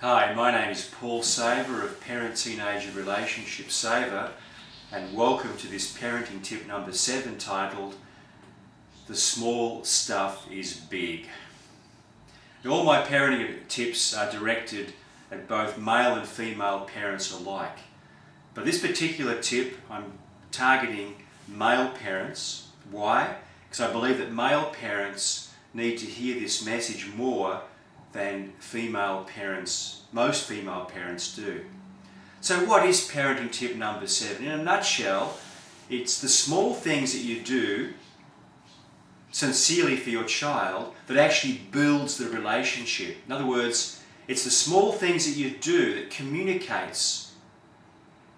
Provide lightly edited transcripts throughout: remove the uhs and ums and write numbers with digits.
Hi, my name is Paul Saver of Parent-Teenager Relationship Saver, and welcome to this parenting tip number 7 titled The Small Stuff is Big. Now, all my parenting tips are directed at both male and female parents alike, but this particular tip I'm targeting male parents. Why? Because I believe that male parents need to hear this message more than most female parents do. So what is parenting tip number 7? In a nutshell, it's the small things that you do sincerely for your child that actually builds the relationship. In other words, it's the small things that you do that communicates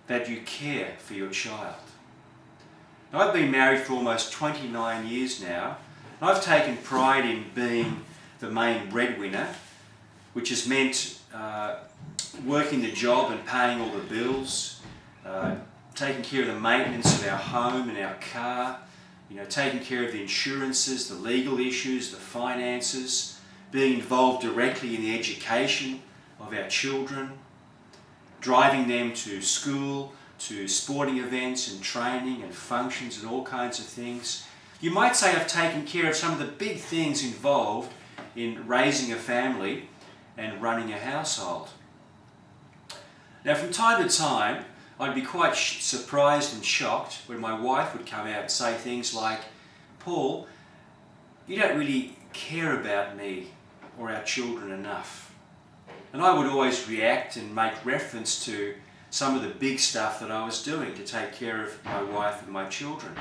that you care for your child. Now, I've been married for almost 29 years now, and I've taken pride in being the main breadwinner, which has meant working the job and paying all the bills, taking care of the maintenance of our home and our car, taking care of the insurances, the legal issues, the finances, being involved directly in the education of our children, driving them to school, to sporting events and training and functions and all kinds of things. You might say I've taken care of some of the big things involved in raising a family and running a household. Now, from time to time, I'd be quite surprised and shocked when my wife would come out and say things like, "Paul, you don't really care about me or our children enough." And I would always react and make reference to some of the big stuff that I was doing to take care of my wife and my children.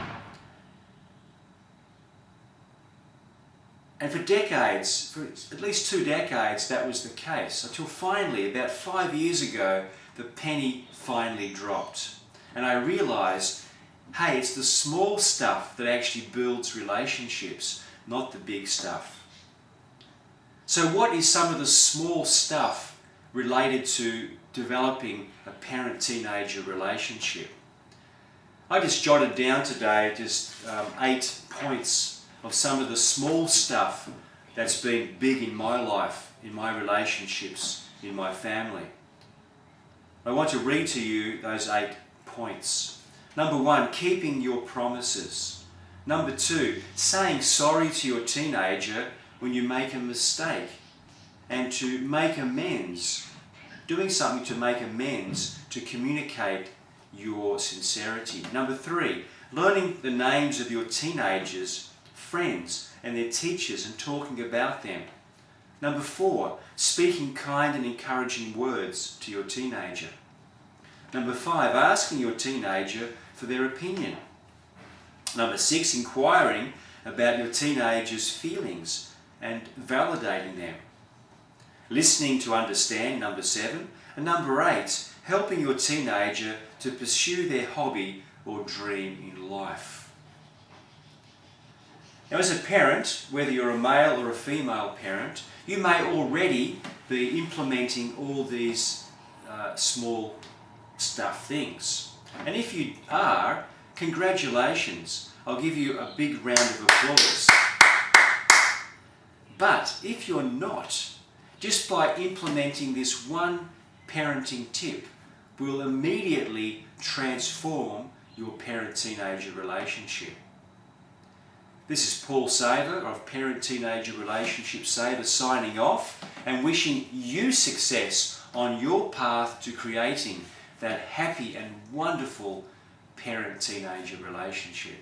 And for decades, for at least 2 decades, that was the case, until finally, about 5 years ago, the penny finally dropped. And I realised, hey, it's the small stuff that actually builds relationships, not the big stuff. So what is some of the small stuff related to developing a parent-teenager relationship? I just jotted down today 8 points of some of the small stuff that's been big in my life, in my relationships, in my family. I want to read to you those 8 points. Number 1, keeping your promises. Number 2, saying sorry to your teenager when you make a mistake and to make amends, doing something to make amends to communicate your sincerity. Number 3, learning the names of your teenagers' friends and their teachers and talking about them. Number 4, speaking kind and encouraging words to your teenager. Number 5, asking your teenager for their opinion. Number 6, inquiring about your teenager's feelings and validating them. Listening to understand, number 7. And number 8, helping your teenager to pursue their hobby or dream in life. Now, as a parent, whether you're a male or a female parent, you may already be implementing all these small stuff things. And if you are, congratulations. I'll give you a big round of applause. But if you're not, just by implementing this one parenting tip will immediately transform your parent-teenager relationship. This is Paul Saver of Parent-Teenager Relationship Saver signing off and wishing you success on your path to creating that happy and wonderful parent-teenager relationship.